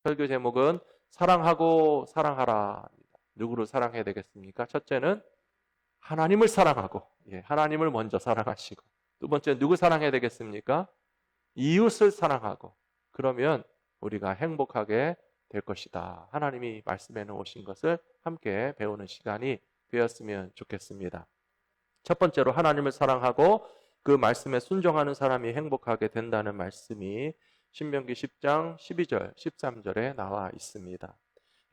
설교 제목은 사랑하고 사랑하라. 누구를 사랑해야 되겠습니까? 첫째는 하나님을 사랑하고, 하나님을 먼저 사랑하시고, 두 번째 누구 사랑해야 되겠습니까? 이웃을 사랑하고, 그러면 우리가 행복하게 될 것이다. 하나님이 말씀해 놓으신 것을 함께 배우는 시간이 되었으면 좋겠습니다. 첫 번째로 하나님을 사랑하고 그 말씀에 순종하는 사람이 행복하게 된다는 말씀이 신명기 10장 12절, 13절에 나와 있습니다.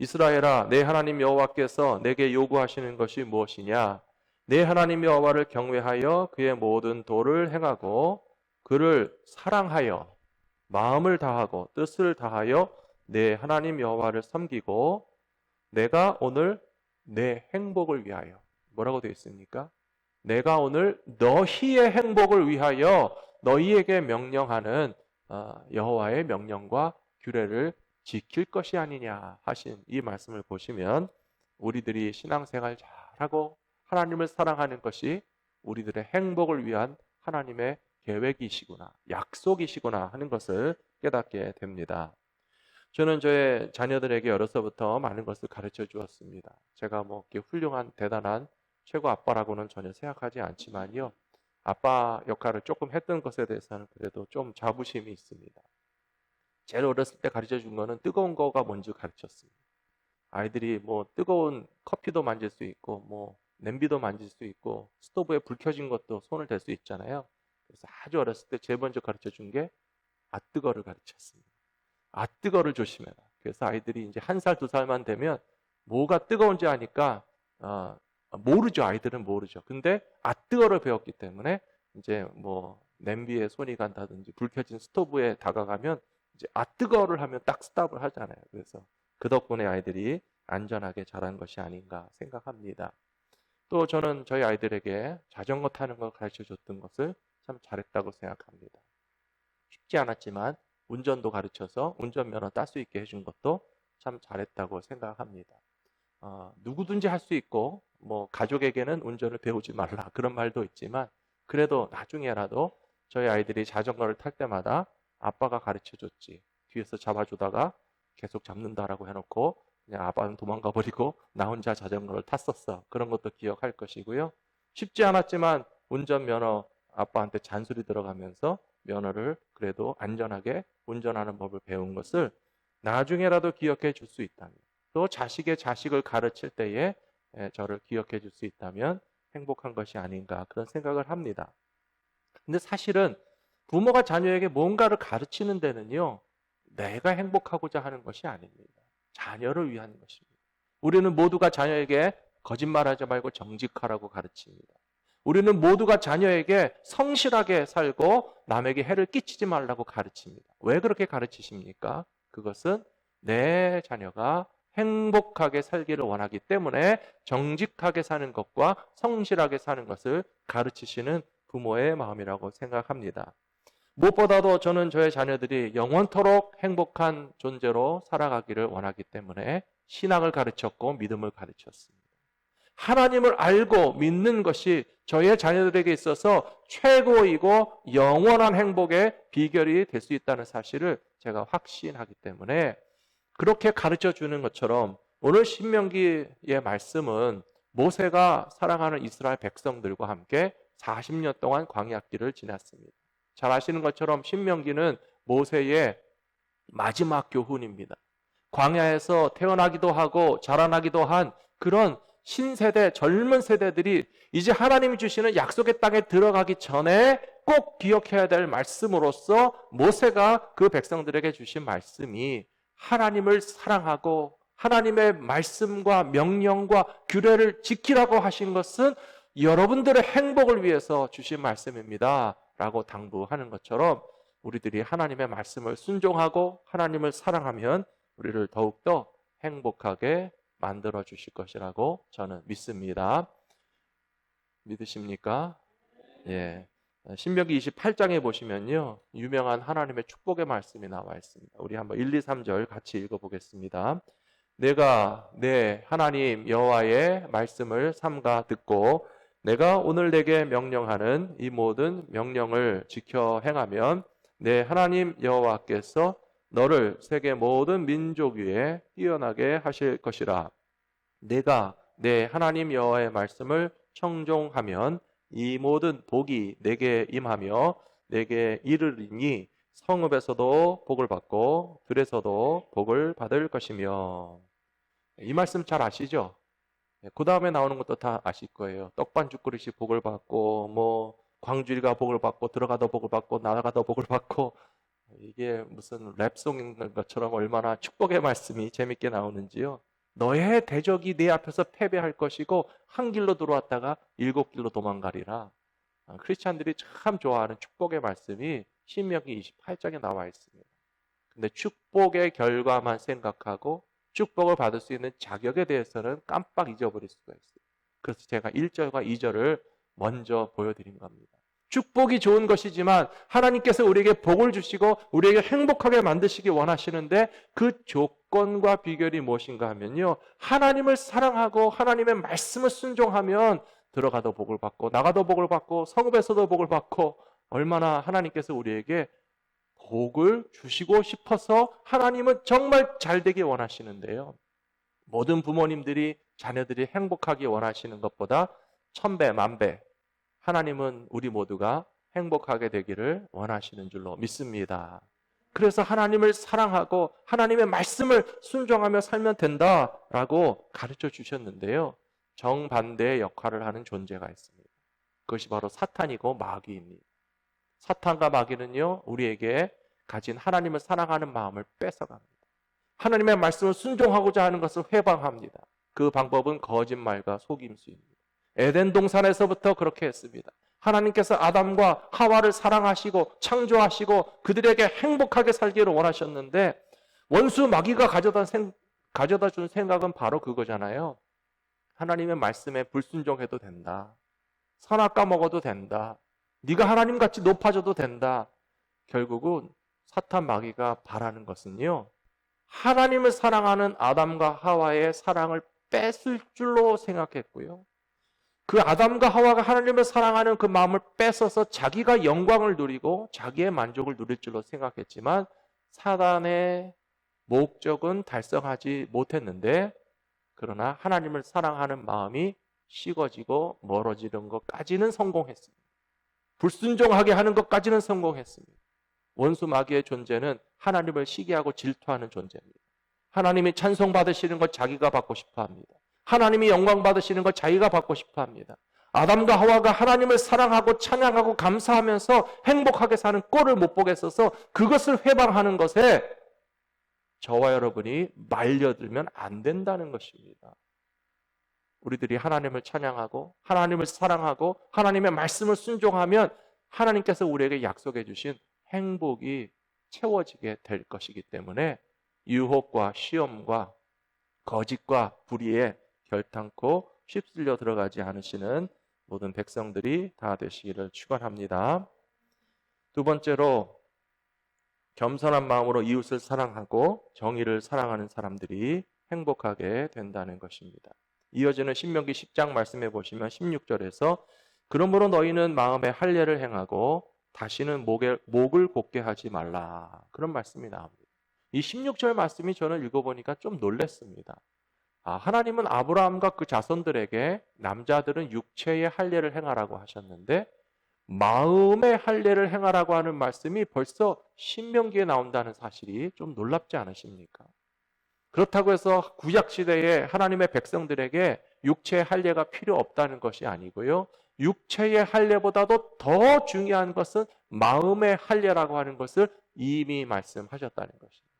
이스라엘아, 내 하나님 여호와께서 내게 요구하시는 것이 무엇이냐? 내 하나님 여호와를 경외하여 그의 모든 도를 행하고 그를 사랑하여 마음을 다하고 뜻을 다하여 내 하나님 여호와를 섬기고 내가 오늘 내 행복을 위하여 뭐라고 되어 있습니까? 내가 오늘 너희의 행복을 위하여 너희에게 명령하는 여호와의 명령과 규례를 지킬 것이 아니냐 하신 이 말씀을 보시면 우리들이 신앙생활 잘하고 하나님을 사랑하는 것이 우리들의 행복을 위한 하나님의 계획이시구나, 약속이시구나 하는 것을 깨닫게 됩니다. 저는 저의 자녀들에게 어려서부터 많은 것을 가르쳐 주었습니다. 제가 뭐 이렇게 훌륭한 대단한 최고 아빠라고는 전혀 생각하지 않지만요, 아빠 역할을 조금 했던 것에 대해서는 그래도 좀 자부심이 있습니다. 제일 어렸을 때 가르쳐 준 거는 뜨거운 거가 뭔지 가르쳤습니다. 아이들이 뭐 뜨거운 커피도 만질 수 있고 뭐 냄비도 만질 수 있고 스토브에 불 켜진 것도 손을 댈 수 있잖아요. 그래서 아주 어렸을 때 제일 먼저 가르쳐 준 게 아뜨거를 가르쳤습니다. 아뜨거를 조심해라. 그래서 아이들이 이제 1살, 2살만 되면 뭐가 뜨거운지 아니까 모르죠. 아이들은 모르죠. 근데 아뜨거를 배웠기 때문에 이제 뭐 냄비에 손이 간다든지 불 켜진 스토브에 다가가면 이제 아뜨거를 하면 딱 스탑을 하잖아요. 그래서 그 덕분에 아이들이 안전하게 자란 것이 아닌가 생각합니다. 또 저는 저희 아이들에게 자전거 타는 걸 가르쳐 줬던 것을 참 잘했다고 생각합니다. 쉽지 않았지만 운전도 가르쳐서 운전면허 딸 수 있게 해준 것도 참 잘했다고 생각합니다. 누구든지 할 수 있고 뭐 가족에게는 운전을 배우지 말라 그런 말도 있지만 그래도 나중에라도 저희 아이들이 자전거를 탈 때마다 아빠가 가르쳐 줬지, 뒤에서 잡아주다가 계속 잡는다라고 해놓고 그냥 아빠는 도망가 버리고 나 혼자 자전거를 탔었어, 그런 것도 기억할 것이고요. 쉽지 않았지만 운전면허 아빠한테 잔소리 들어가면서 면허를 그래도 안전하게 운전하는 법을 배운 것을 나중에라도 기억해 줄 수 있다면, 또 자식의 자식을 가르칠 때에 저를 기억해 줄 수 있다면 행복한 것이 아닌가 그런 생각을 합니다. 근데 사실은 부모가 자녀에게 뭔가를 가르치는 데는요, 내가 행복하고자 하는 것이 아닙니다. 자녀를 위한 것입니다. 우리는 모두가 자녀에게 거짓말하지 말고 정직하라고 가르칩니다. 우리는 모두가 자녀에게 성실하게 살고 남에게 해를 끼치지 말라고 가르칩니다. 왜 그렇게 가르치십니까? 그것은 내 자녀가 행복하게 살기를 원하기 때문에 정직하게 사는 것과 성실하게 사는 것을 가르치시는 부모의 마음이라고 생각합니다. 무엇보다도 저는 저의 자녀들이 영원토록 행복한 존재로 살아가기를 원하기 때문에 신앙을 가르쳤고 믿음을 가르쳤습니다. 하나님을 알고 믿는 것이 저의 자녀들에게 있어서 최고이고 영원한 행복의 비결이 될 수 있다는 사실을 제가 확신하기 때문에 그렇게 가르쳐 주는 것처럼 오늘 신명기의 말씀은 모세가 사랑하는 이스라엘 백성들과 함께 40년 동안 광야길을 지났습니다. 잘 아시는 것처럼 신명기는 모세의 마지막 교훈입니다. 광야에서 태어나기도 하고 자라나기도 한 그런 신세대, 젊은 세대들이 이제 하나님이 주시는 약속의 땅에 들어가기 전에 꼭 기억해야 될 말씀으로서 모세가 그 백성들에게 주신 말씀이 하나님을 사랑하고 하나님의 말씀과 명령과 규례를 지키라고 하신 것은 여러분들의 행복을 위해서 주신 말씀입니다 라고 당부하는 것처럼 우리들이 하나님의 말씀을 순종하고 하나님을 사랑하면 우리를 더욱더 행복하게 만들어 주실 것이라고 저는 믿습니다. 믿으십니까? 예. 신명기 28장에 보시면요, 유명한 하나님의 축복의 말씀이 나와 있습니다. 우리 한번 1, 2, 3절 같이 읽어보겠습니다. 내가 내 하나님 여호와의 말씀을 삼가 듣고 내가 오늘 내게 명령하는 이 모든 명령을 지켜 행하면 내 하나님 여호와께서 너를 세계 모든 민족 위에 뛰어나게 하실 것이라. 내가 내 하나님 여호와의 말씀을 청종하면 이 모든 복이 내게 임하며 내게 이르리니 성읍에서도 복을 받고 들에서도 복을 받을 것이며. 이 말씀 잘 아시죠? 그 다음에 나오는 것도 다 아실 거예요. 떡반죽 그릇이 복을 받고 뭐 광주리가 복을 받고 들어가도 복을 받고 나가도 복을 받고, 이게 무슨 랩송인 것처럼 얼마나 축복의 말씀이 재밌게 나오는지요. 너의 대적이 네 앞에서 패배할 것이고 한 길로 들어왔다가 일곱 길로 도망가리라. 크리스찬들이 참 좋아하는 축복의 말씀이 신명기 28장에 나와 있습니다. 근데 축복의 결과만 생각하고 축복을 받을 수 있는 자격에 대해서는 깜빡 잊어버릴 수가 있어요. 그래서 제가 1절과 2절을 먼저 보여드린 겁니다. 축복이 좋은 것이지만 하나님께서 우리에게 복을 주시고 우리에게 행복하게 만드시기 원하시는데 그 조건과 비결이 무엇인가 하면요, 하나님을 사랑하고 하나님의 말씀을 순종하면 들어가도 복을 받고 나가도 복을 받고 성읍에서도 복을 받고, 얼마나 하나님께서 우리에게 복을 주시고 싶어서 하나님은 정말 잘 되기 원하시는데요, 모든 부모님들이 자녀들이 행복하기 원하시는 것보다 1000배, 10,000배 하나님은 우리 모두가 행복하게 되기를 원하시는 줄로 믿습니다. 그래서 하나님을 사랑하고 하나님의 말씀을 순종하며 살면 된다라고 가르쳐 주셨는데요, 정반대의 역할을 하는 존재가 있습니다. 그것이 바로 사탄이고 마귀입니다. 사탄과 마귀는요, 우리에게 가진 하나님을 사랑하는 마음을 뺏어갑니다. 하나님의 말씀을 순종하고자 하는 것을 회방합니다. 그 방법은 거짓말과 속임수입니다. 에덴 동산에서부터 그렇게 했습니다. 하나님께서 아담과 하와를 사랑하시고 창조하시고 그들에게 행복하게 살기를 원하셨는데 원수 마귀가 가져다 준 생각은 바로 그거잖아요. 하나님의 말씀에 불순종해도 된다. 선악과 먹어도 된다. 네가 하나님같이 높아져도 된다. 결국은 사탄 마귀가 바라는 것은요, 하나님을 사랑하는 아담과 하와의 사랑을 뺏을 줄로 생각했고요, 그 아담과 하와가 하나님을 사랑하는 그 마음을 뺏어서 자기가 영광을 누리고 자기의 만족을 누릴 줄로 생각했지만 사단의 목적은 달성하지 못했는데, 그러나 하나님을 사랑하는 마음이 식어지고 멀어지는 것까지는 성공했습니다. 불순종하게 하는 것까지는 성공했습니다. 원수 마귀의 존재는 하나님을 시기하고 질투하는 존재입니다. 하나님이 찬송받으시는 것 자기가 받고 싶어합니다. 하나님이 영광 받으시는 것 자기가 받고 싶어합니다. 아담과 하와가 하나님을 사랑하고 찬양하고 감사하면서 행복하게 사는 꼴을 못 보겠어서 그것을 회방하는 것에 저와 여러분이 말려들면 안 된다는 것입니다. 우리들이 하나님을 찬양하고 하나님을 사랑하고 하나님의 말씀을 순종하면 하나님께서 우리에게 약속해 주신 행복이 채워지게 될 것이기 때문에 유혹과 시험과 거짓과 불의에 결탄코 휩쓸려 들어가지 않으시는 모든 백성들이 다 되시기를 축원합니다. 두 번째로, 겸손한 마음으로 이웃을 사랑하고 정의를 사랑하는 사람들이 행복하게 된다는 것입니다. 이어지는 신명기 10장 말씀해 보시면 16절에서 그러므로 너희는 마음에 할례를 행하고 다시는 목을 곧게 하지 말라, 그런 말씀이 나옵니다. 이 16절 말씀이 저는 읽어보니까 좀 놀랐습니다. 하나님은 아브라함과 그 자손들에게 남자들은 육체의 할례를 행하라고 하셨는데 마음의 할례를 행하라고 하는 말씀이 벌써 신명기에 나온다는 사실이 좀 놀랍지 않으십니까? 그렇다고 해서 구약시대에 하나님의 백성들에게 육체의 할례가 필요 없다는 것이 아니고요, 육체의 할례보다도 더 중요한 것은 마음의 할례라고 하는 것을 이미 말씀하셨다는 것입니다.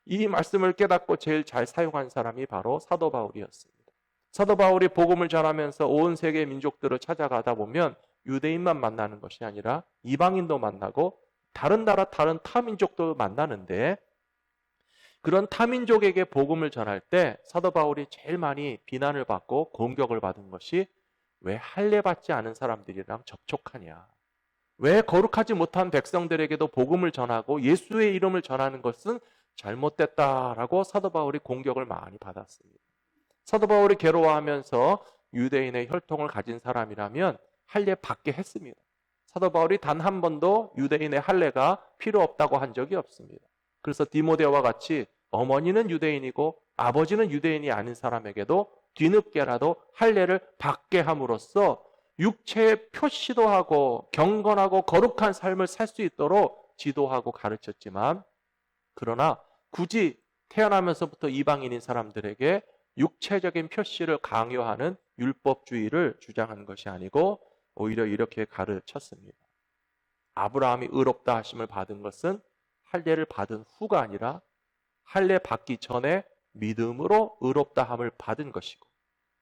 이 말씀을 깨닫고 제일 잘 사용한 사람이 바로 사도 바울이었습니다. 사도 바울이 복음을 전하면서 온 세계 민족들을 찾아가다 보면 유대인만 만나는 것이 아니라 이방인도 만나고 다른 나라 다른 타민족도 만나는데, 그런 타민족에게 복음을 전할 때 사도 바울이 제일 많이 비난을 받고 공격을 받은 것이 왜 할례 받지 않은 사람들이랑 접촉하냐, 왜 거룩하지 못한 백성들에게도 복음을 전하고 예수의 이름을 전하는 것은 잘못됐다라고 사도 바울이 공격을 많이 받았습니다. 사도 바울이 괴로워하면서 유대인의 혈통을 가진 사람이라면 할례 받게 했습니다. 사도 바울이 단 한 번도 유대인의 할례가 필요 없다고 한 적이 없습니다. 그래서 디모데와 같이 어머니는 유대인이고 아버지는 유대인이 아닌 사람에게도 뒤늦게라도 할례를 받게 함으로써 육체의 표시도 하고 경건하고 거룩한 삶을 살 수 있도록 지도하고 가르쳤지만, 그러나 굳이 태어나면서부터 이방인인 사람들에게 육체적인 표시를 강요하는 율법주의를 주장한 것이 아니고 오히려 이렇게 가르쳤습니다. 아브라함이 의롭다 하심을 받은 것은 할례를 받은 후가 아니라 할례 받기 전에 믿음으로 의롭다 함을 받은 것이고,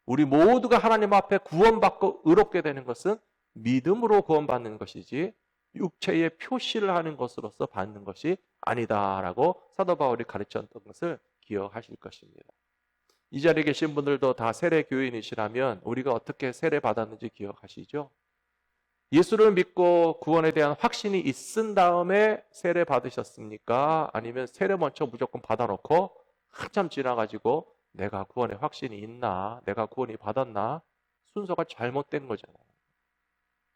우리 모두가 하나님 앞에 구원받고 의롭게 되는 것은 믿음으로 구원받는 것이지 육체의 표시를 하는 것으로서 받는 것이 아니다라고 사도 바울이 가르쳤던 것을 기억하실 것입니다. 이 자리에 계신 분들도 다 세례 교인이시라면 우리가 어떻게 세례 받았는지 기억하시죠? 예수를 믿고 구원에 대한 확신이 있은 다음에 세례 받으셨습니까? 아니면 세례 먼저 무조건 받아놓고 한참 지나가지고 내가 구원에 확신이 있나? 내가 구원이 받았나? 순서가 잘못된 거잖아요.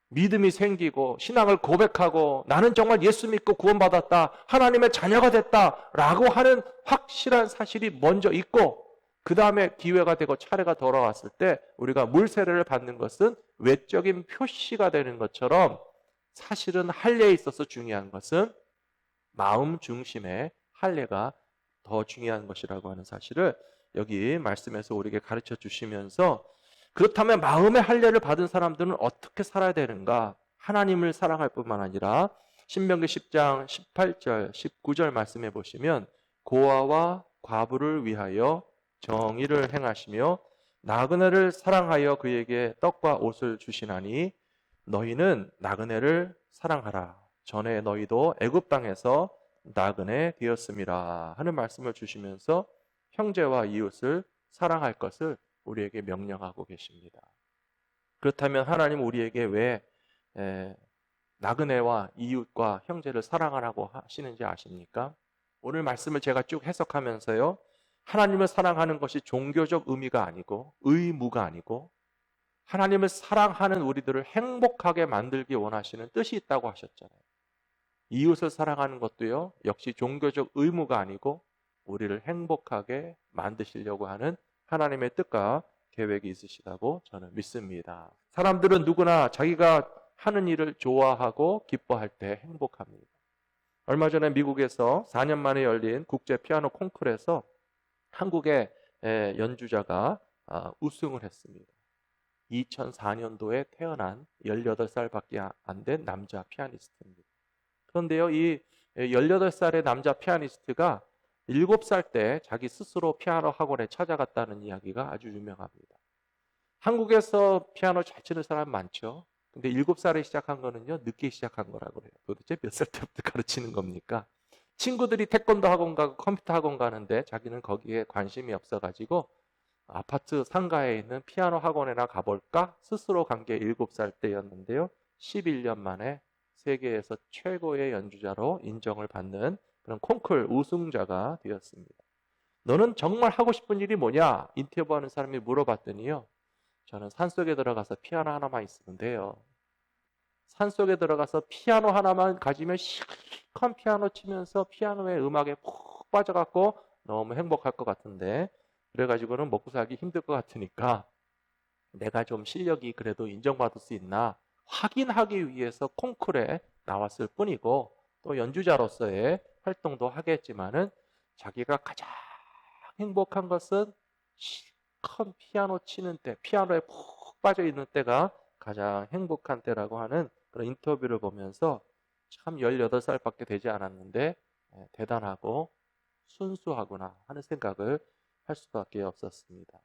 믿음이 생기고 신앙을 고백하고 나는 정말 예수 믿고 구원받았다, 하나님의 자녀가 됐다라고 하는 확실한 사실이 먼저 있고, 그 다음에 기회가 되고 차례가 돌아왔을 때 우리가 물세례를 받는 것은 외적인 표시가 되는 것처럼, 사실은 할례에 있어서 중요한 것은 마음 중심의 할례가 더 중요한 것이라고 하는 사실을 여기 말씀에서 우리에게 가르쳐 주시면서, 그렇다면 마음의 할례를 받은 사람들은 어떻게 살아야 되는가? 하나님을 사랑할 뿐만 아니라 신명기 10장 18절 19절 말씀해 보시면, 고아와 과부를 위하여 정의를 행하시며 나그네를 사랑하여 그에게 떡과 옷을 주시나니 너희는 나그네를 사랑하라. 전에 너희도 애굽 땅에서 나그네 되었음이라 하는 말씀을 주시면서 형제와 이웃을 사랑할 것을 우리에게 명령하고 계십니다. 그렇다면 하나님 우리에게 왜 나그네와 이웃과 형제를 사랑하라고 하시는지 아십니까? 오늘 말씀을 제가 쭉 해석하면서요, 하나님을 사랑하는 것이 종교적 의미가 아니고 의무가 아니고 하나님을 사랑하는 우리들을 행복하게 만들기 원하시는 뜻이 있다고 하셨잖아요. 이웃을 사랑하는 것도요, 역시 종교적 의무가 아니고 우리를 행복하게 만드시려고 하는 하나님의 뜻과 계획이 있으시다고 저는 믿습니다. 사람들은 누구나 자기가 하는 일을 좋아하고 기뻐할 때 행복합니다. 얼마 전에 미국에서 4년 만에 열린 국제 피아노 콩쿠르에서 한국의 연주자가 우승을 했습니다. 2004년도에 태어난 18살밖에 안 된 남자 피아니스트입니다. 그런데요, 이 18살의 남자 피아니스트가 7살 때 자기 스스로 피아노 학원에 찾아갔다는 이야기가 아주 유명합니다. 한국에서 피아노 잘 치는 사람 많죠. 근데 7살에 시작한 거는요, 늦게 시작한 거라고 그래요. 도대체 몇 살 때부터 가르치는 겁니까? 친구들이 태권도 학원 가고 컴퓨터 학원 가는데 자기는 거기에 관심이 없어가지고 아파트 상가에 있는 피아노 학원에나 가볼까? 스스로 간 게 7살 때였는데요. 11년 만에 세계에서 최고의 연주자로 인정을 받는 그런 콩쿨 우승자가 되었습니다. 너는 정말 하고 싶은 일이 뭐냐? 인터뷰하는 사람이 물어봤더니요, 저는 산속에 들어가서 피아노 하나만 있으면 돼요. 산속에 들어가서 피아노 하나만 가지면 시큰 피아노 치면서 피아노의 음악에 푹 빠져갖고 너무 행복할 것 같은데, 그래가지고는 먹고 살기 힘들 것 같으니까 내가 좀 실력이 그래도 인정받을 수 있나 확인하기 위해서 콩쿨에 나왔을 뿐이고, 또 연주자로서의 활동도 하겠지만은 자기가 가장 행복한 것은 실컷 피아노 치는 때, 피아노에 푹 빠져 있는 때가 가장 행복한 때라고 하는 그런 인터뷰를 보면서 참 18살밖에 되지 않았는데 대단하고 순수하구나 하는 생각을 할 수밖에 없었습니다.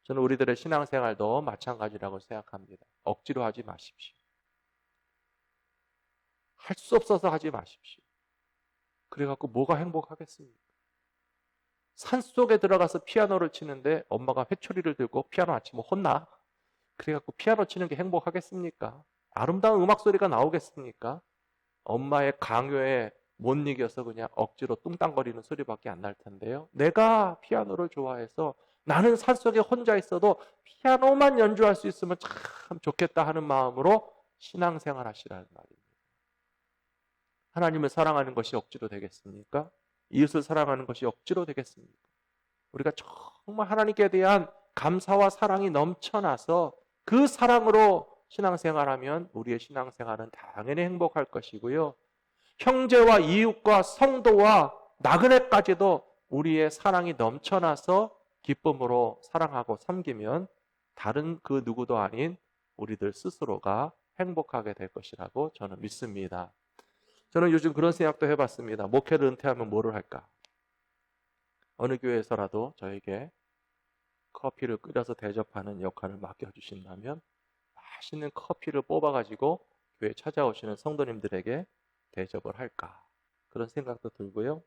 저는 우리들의 신앙생활도 마찬가지라고 생각합니다. 억지로 하지 마십시오. 할 수 없어서 하지 마십시오. 그래갖고 뭐가 행복하겠습니까? 산속에 들어가서 피아노를 치는데 엄마가 회초리를 들고 피아노 안 치면 혼나? 그래갖고 피아노 치는 게 행복하겠습니까? 아름다운 음악 소리가 나오겠습니까? 엄마의 강요에 못 이겨서 그냥 억지로 뚱땅거리는 소리밖에 안 날 텐데요. 내가 피아노를 좋아해서 나는 산속에 혼자 있어도 피아노만 연주할 수 있으면 참 좋겠다 하는 마음으로 신앙생활 하시라는 말입니다. 하나님을 사랑하는 것이 억지로 되겠습니까? 이웃을 사랑하는 것이 억지로 되겠습니까? 우리가 정말 하나님께 대한 감사와 사랑이 넘쳐나서 그 사랑으로 신앙생활하면 우리의 신앙생활은 당연히 행복할 것이고요. 형제와 이웃과 성도와 나그네까지도 우리의 사랑이 넘쳐나서 기쁨으로 사랑하고 섬기면 다른 그 누구도 아닌 우리들 스스로가 행복하게 될 것이라고 저는 믿습니다. 저는 요즘 그런 생각도 해봤습니다. 목회를 은퇴하면 뭐를 할까? 어느 교회에서라도 저에게 커피를 끓여서 대접하는 역할을 맡겨주신다면 맛있는 커피를 뽑아가지고 교회에 찾아오시는 성도님들에게 대접을 할까? 그런 생각도 들고요.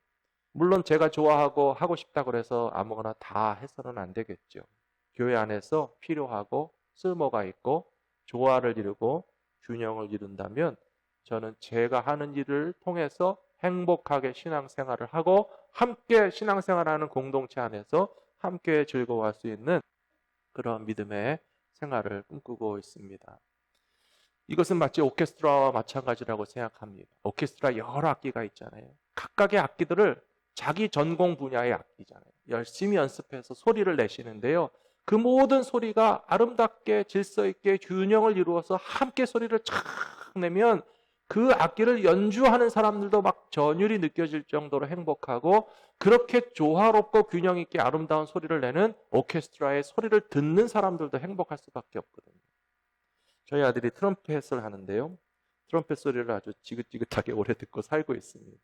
물론 제가 좋아하고 하고 싶다고 해서 아무거나 다 해서는 안 되겠죠. 교회 안에서 필요하고 쓸모가 있고 조화를 이루고 균형을 이룬다면 저는 제가 하는 일을 통해서 행복하게 신앙생활을 하고 함께 신앙생활하는 공동체 안에서 함께 즐거워할 수 있는 그런 믿음의 생활을 꿈꾸고 있습니다. 이것은 마치 오케스트라와 마찬가지라고 생각합니다. 오케스트라 여러 악기가 있잖아요. 각각의 악기들을 자기 전공 분야의 악기잖아요. 열심히 연습해서 소리를 내시는데요. 그 모든 소리가 아름답게 질서 있게 균형을 이루어서 함께 소리를 촥 내면 그 악기를 연주하는 사람들도 막 전율이 느껴질 정도로 행복하고 그렇게 조화롭고 균형 있게 아름다운 소리를 내는 오케스트라의 소리를 듣는 사람들도 행복할 수밖에 없거든요. 저희 아들이 트럼펫을 하는데요. 트럼펫 소리를 아주 지긋지긋하게 오래 듣고 살고 있습니다.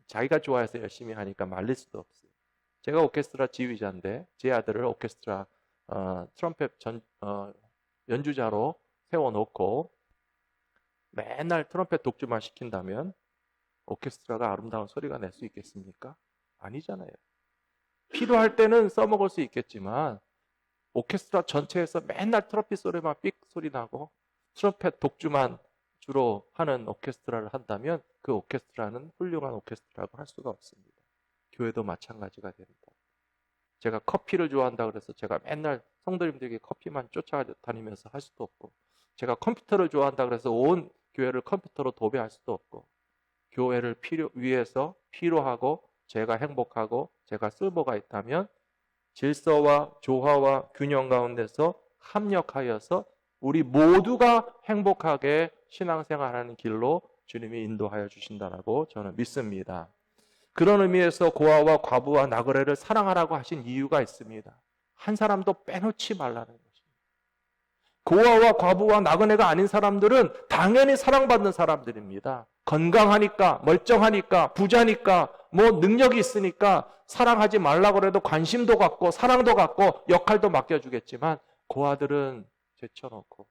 자기가 좋아해서 열심히 하니까 말릴 수도 없어요. 제가 오케스트라 지휘자인데 제 아들을 오케스트라 트럼펫 연주자로 세워놓고 맨날 트럼펫 독주만 시킨다면 오케스트라가 아름다운 소리가 낼 수 있겠습니까? 아니잖아요. 필요할 때는 써먹을 수 있겠지만 오케스트라 전체에서 맨날 트럼펫 소리만 삑 소리 나고 트럼펫 독주만 주로 하는 오케스트라를 한다면 그 오케스트라는 훌륭한 오케스트라라고 할 수가 없습니다. 교회도 마찬가지가 됩니다. 제가 커피를 좋아한다 그래서 제가 맨날 성도님들에게 커피만 쫓아다니면서 할 수도 없고 제가 컴퓨터를 좋아한다 그래서 온 교회를 컴퓨터로 도배할 수도 없고 교회를 위해서 필요하고 제가 행복하고 제가 쓸모가 있다면 질서와 조화와 균형 가운데서 합력하여서 우리 모두가 행복하게 신앙생활하는 길로 주님이 인도하여 주신다라고 저는 믿습니다. 그런 의미에서 고아와 과부와 나그네를 사랑하라고 하신 이유가 있습니다. 한 사람도 빼놓지 말라는 것입니다. 고아와 과부와 나그네가 아닌 사람들은 당연히 사랑받는 사람들입니다. 건강하니까, 멀쩡하니까, 부자니까, 뭐 능력이 있으니까 사랑하지 말라고 해도 관심도 갖고 사랑도 갖고 역할도 맡겨주겠지만 고아들은 제쳐놓고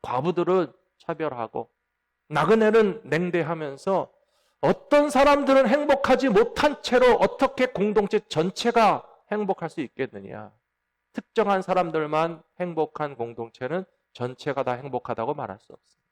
과부들은 차별하고 나그네는 냉대하면서 어떤 사람들은 행복하지 못한 채로 어떻게 공동체 전체가 행복할 수 있겠느냐. 특정한 사람들만 행복한 공동체는 전체가 다 행복하다고 말할 수 없습니다.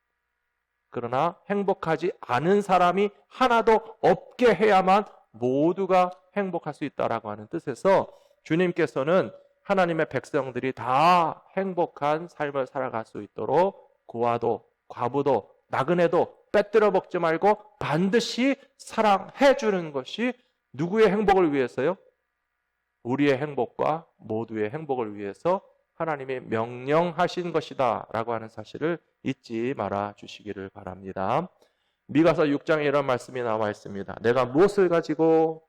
그러나 행복하지 않은 사람이 하나도 없게 해야만 모두가 행복할 수 있다라고 하는 뜻에서 주님께서는 하나님의 백성들이 다 행복한 삶을 살아갈 수 있도록 고아도 과부도 나그네도 빼뜨려 먹지 말고 반드시 사랑해 주는 것이 누구의 행복을 위해서요? 우리의 행복과 모두의 행복을 위해서 하나님이 명령하신 것이다 라고 하는 사실을 잊지 말아 주시기를 바랍니다. 미가서 6장에 이런 말씀이 나와 있습니다. 내가 무엇을 가지고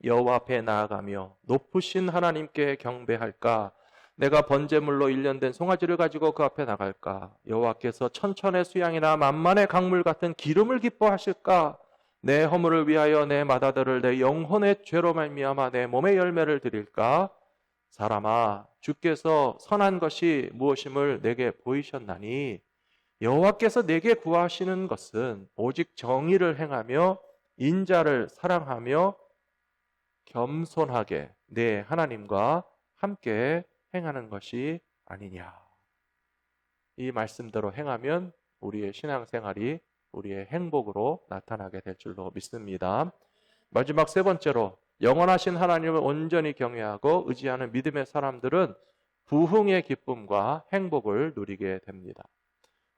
여호와 앞에 나아가며 높으신 하나님께 경배할까? 내가 번제물로 일련된 송아지를 가지고 그 앞에 나갈까? 여호와께서 천천의 수양이나 만만의 강물 같은 기름을 기뻐하실까? 내 허물을 위하여 내 맏아들을 내 영혼의 죄로 말미암아 내 몸의 열매를 드릴까? 사람아, 주께서 선한 것이 무엇임을 내게 보이셨나니 여호와께서 내게 구하시는 것은 오직 정의를 행하며 인자를 사랑하며 겸손하게 내 하나님과 함께 행하는 것이 아니냐. 이 말씀대로 행하면 우리의 신앙생활이 우리의 행복으로 나타나게 될 줄로 믿습니다. 마지막 세 번째로 영원하신 하나님을 온전히 경외하고 의지하는 믿음의 사람들은 부흥의 기쁨과 행복을 누리게 됩니다.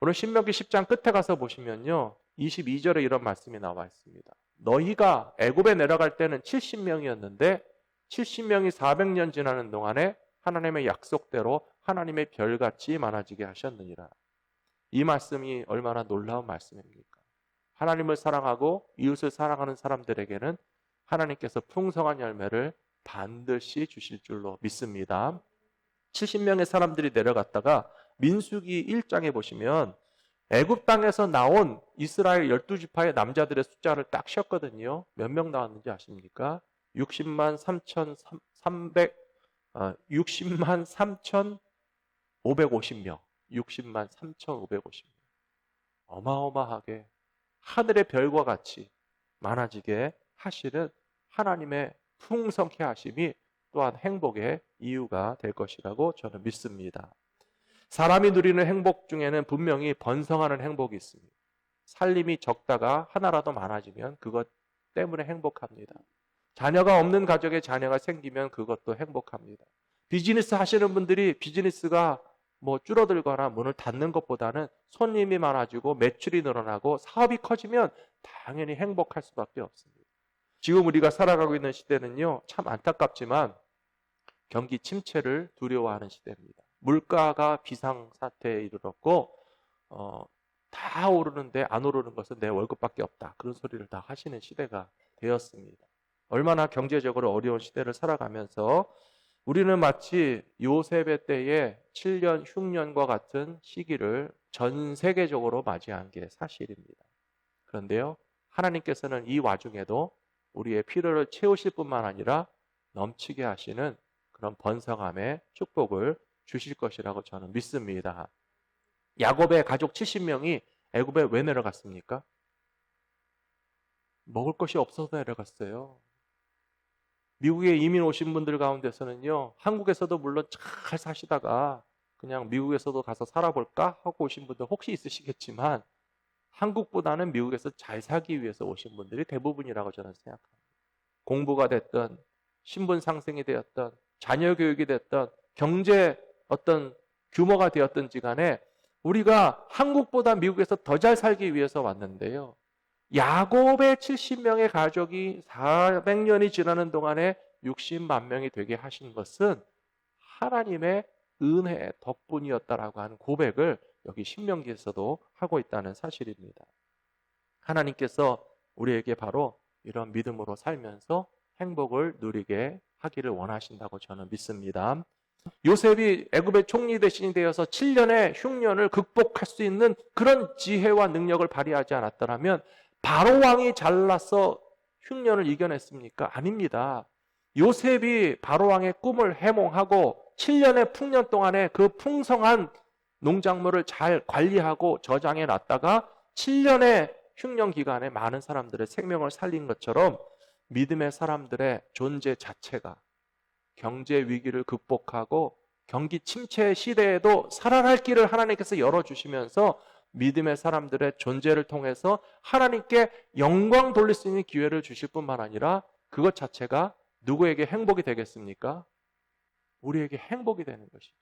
오늘 신명기 10장 끝에 가서 보시면요. 22절에 이런 말씀이 나와 있습니다. 너희가 애굽에 내려갈 때는 70명이었는데 70명이 400년 지나는 동안에 하나님의 약속대로 하나님의 별같이 많아지게 하셨느니라. 이 말씀이 얼마나 놀라운 말씀입니까? 하나님을 사랑하고 이웃을 사랑하는 사람들에게는 하나님께서 풍성한 열매를 반드시 주실 줄로 믿습니다. 70명의 사람들이 내려갔다가 민수기 1장에 보시면 애굽 땅에서 나온 이스라엘 12지파의 남자들의 숫자를 딱 쉬었거든요. 몇 명 나왔는지 아십니까? 60만 3,550명. 60만 3,550명. 어마어마하게 하늘의 별과 같이 많아지게 하시는 하나님의 풍성케 하심이 또한 행복의 이유가 될 것이라고 저는 믿습니다. 사람이 누리는 행복 중에는 분명히 번성하는 행복이 있습니다. 살림이 적다가 하나라도 많아지면 그것 때문에 행복합니다. 자녀가 없는 가족에 자녀가 생기면 그것도 행복합니다. 비즈니스 하시는 분들이 비즈니스가 줄어들거나 문을 닫는 것보다는 손님이 많아지고 매출이 늘어나고 사업이 커지면 당연히 행복할 수밖에 없습니다. 지금 우리가 살아가고 있는 시대는요, 참 안타깝지만 경기 침체를 두려워하는 시대입니다. 물가가 비상사태에 이르렀고 다 오르는데 안 오르는 것은 내 월급밖에 없다. 그런 소리를 다 하시는 시대가 되었습니다. 얼마나 경제적으로 어려운 시대를 살아가면서 우리는 마치 요셉의 때에 7년 흉년과 같은 시기를 전 세계적으로 맞이한 게 사실입니다. 그런데요, 하나님께서는 이 와중에도 우리의 필요를 채우실 뿐만 아니라 넘치게 하시는 그런 번성함의 축복을 주실 것이라고 저는 믿습니다. 야곱의 가족 70명이 애굽에 왜 내려갔습니까? 먹을 것이 없어서 내려갔어요. 미국에 이민 오신 분들 가운데서는요, 한국에서도 물론 잘 사시다가 그냥 미국에서도 가서 살아볼까 하고 오신 분들 혹시 있으시겠지만 한국보다는 미국에서 잘 살기 위해서 오신 분들이 대부분이라고 저는 생각합니다. 공부가 됐든 신분 상승이 되었든 자녀 교육이 됐든 경제 어떤 규모가 되었든지 간에 우리가 한국보다 미국에서 더 잘 살기 위해서 왔는데요. 야곱의 70명의 가족이 400년이 지나는 동안에 60만 명이 되게 하신 것은 하나님의 은혜의 덕분이었다라고 하는 고백을 여기 신명기에서도 하고 있다는 사실입니다. 하나님께서 우리에게 바로 이런 믿음으로 살면서 행복을 누리게 하기를 원하신다고 저는 믿습니다. 요셉이 애굽의 총리 대신이 되어서 7년의 흉년을 극복할 수 있는 그런 지혜와 능력을 발휘하지 않았더라면 바로 왕이 잘나서 흉년을 이겨냈습니까? 아닙니다. 요셉이 바로 왕의 꿈을 해몽하고 7년의 풍년 동안에 그 풍성한 농작물을 잘 관리하고 저장해 놨다가 7년의 흉년 기간에 많은 사람들의 생명을 살린 것처럼 믿음의 사람들의 존재 자체가 경제 위기를 극복하고 경기 침체 시대에도 살아날 길을 하나님께서 열어주시면서 믿음의 사람들의 존재를 통해서 하나님께 영광 돌릴 수 있는 기회를 주실 뿐만 아니라 그것 자체가 누구에게 행복이 되겠습니까? 우리에게 행복이 되는 것이죠.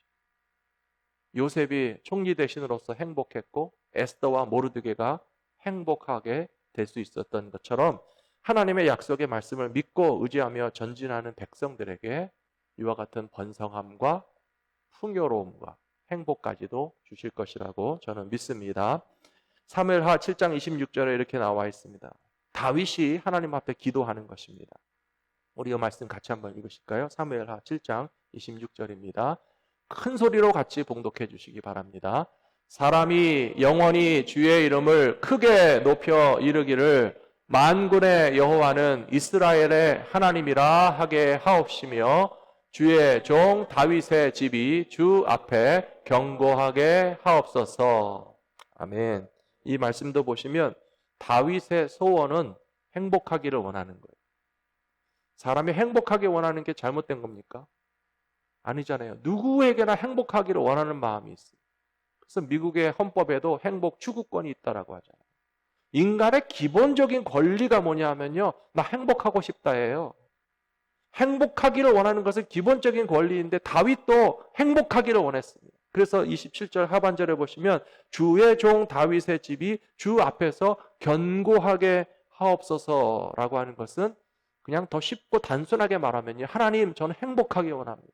요셉이 총리 대신으로서 행복했고 에스더와 모르드게가 행복하게 될 수 있었던 것처럼 하나님의 약속의 말씀을 믿고 의지하며 전진하는 백성들에게 이와 같은 번성함과 풍요로움과 행복까지도 주실 것이라고 저는 믿습니다. 사무엘하 7장 26절에 이렇게 나와 있습니다. 다윗이 하나님 앞에 기도하는 것입니다. 우리 이 말씀 같이 한번 읽으실까요? 사무엘하 7장 26절입니다. 큰 소리로 같이 봉독해 주시기 바랍니다. 사람이 영원히 주의 이름을 크게 높여 이르기를 만군의 여호와는 이스라엘의 하나님이라 하게 하옵시며 주의 종 다윗의 집이 주 앞에 견고하게 하옵소서. 아멘. 이 말씀도 보시면 다윗의 소원은 행복하기를 원하는 거예요. 사람이 행복하게 원하는 게 잘못된 겁니까? 아니잖아요. 누구에게나 행복하기를 원하는 마음이 있어요. 그래서 미국의 헌법에도 행복 추구권이 있다라고 하잖아요. 인간의 기본적인 권리가 뭐냐 하면요, 나 행복하고 싶다예요. 행복하기를 원하는 것은 기본적인 권리인데 다윗도 행복하기를 원했습니다. 그래서 27절 하반절에 보시면 주의 종 다윗의 집이 주 앞에서 견고하게 하옵소서라고 하는 것은 그냥 더 쉽고 단순하게 말하면요, 하나님, 저는 행복하기 원합니다.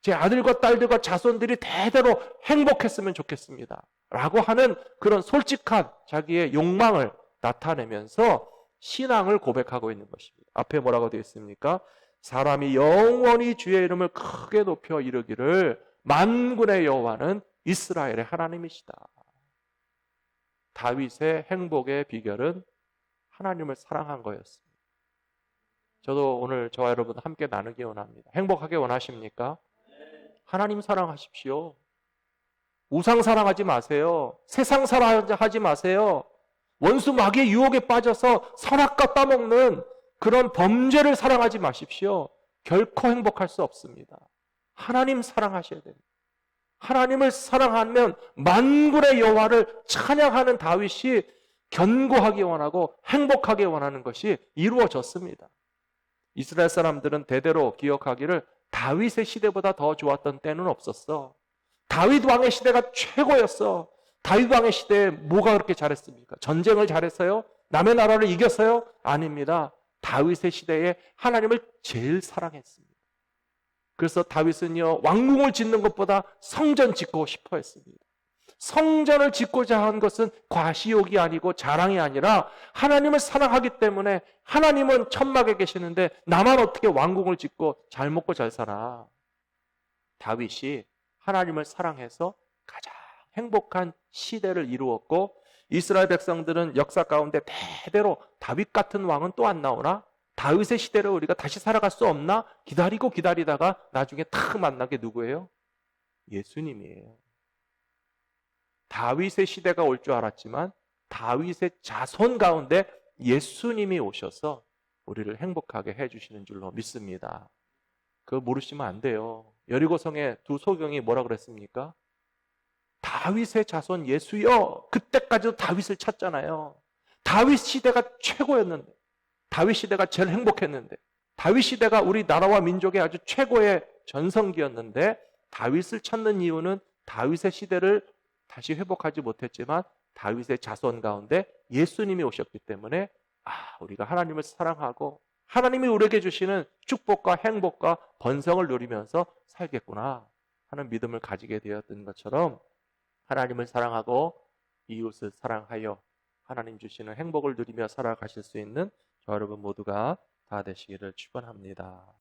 제 아들과 딸들과 자손들이 대대로 행복했으면 좋겠습니다 라고 하는 그런 솔직한 자기의 욕망을 나타내면서 신앙을 고백하고 있는 것입니다. 앞에 뭐라고 되어 있습니까? 사람이 영원히 주의 이름을 크게 높여 이르기를 만군의 여호와는 이스라엘의 하나님이시다. 다윗의 행복의 비결은 하나님을 사랑한 거였습니다. 저도 오늘 저와 여러분 함께 나누기 원합니다. 행복하게 원하십니까? 하나님 사랑하십시오. 우상 사랑하지 마세요. 세상 사랑하지 마세요. 원수 마귀의 유혹에 빠져서 선악과 따먹는 그런 범죄를 사랑하지 마십시오. 결코 행복할 수 없습니다. 하나님 사랑하셔야 됩니다. 하나님을 사랑하면 만군의 여호와를 찬양하는 다윗이 견고하게 원하고 행복하게 원하는 것이 이루어졌습니다. 이스라엘 사람들은 대대로 기억하기를 다윗의 시대보다 더 좋았던 때는 없었어. 다윗 왕의 시대가 최고였어. 다윗 왕의 시대에 뭐가 그렇게 잘했습니까? 전쟁을 잘했어요? 남의 나라를 이겼어요? 아닙니다. 다윗의 시대에 하나님을 제일 사랑했습니다. 그래서 다윗은요, 왕궁을 짓는 것보다 성전 짓고 싶어 했습니다. 성전을 짓고자 한 것은 과시욕이 아니고 자랑이 아니라 하나님을 사랑하기 때문에 하나님은 천막에 계시는데 나만 어떻게 왕궁을 짓고 잘 먹고 잘 살아. 다윗이 하나님을 사랑해서 가장 행복한 시대를 이루었고, 이스라엘 백성들은 역사 가운데 대대로 다윗 같은 왕은 또 안 나오나? 다윗의 시대를 우리가 다시 살아갈 수 없나? 기다리고 기다리다가 나중에 탁 만난 게 누구예요? 예수님이에요. 다윗의 시대가 올 줄 알았지만 다윗의 자손 가운데 예수님이 오셔서 우리를 행복하게 해주시는 줄로 믿습니다. 그거 모르시면 안 돼요. 여리고성의 두 소경이 뭐라 그랬습니까? 다윗의 자손 예수여. 그때까지도 다윗을 찾잖아요. 다윗 시대가 최고였는데, 다윗 시대가 제일 행복했는데, 다윗 시대가 우리 나라와 민족의 아주 최고의 전성기였는데, 다윗을 찾는 이유는 다윗의 시대를 다시 회복하지 못했지만 다윗의 자손 가운데 예수님이 오셨기 때문에 우리가 하나님을 사랑하고 하나님이 우리에게 주시는 축복과 행복과 번성을 누리면서 살겠구나 하는 믿음을 가지게 되었던 것처럼, 하나님을 사랑하고 이웃을 사랑하여 하나님 주시는 행복을 누리며 살아가실 수 있는 저 여러분 모두가 다 되시기를 축원합니다.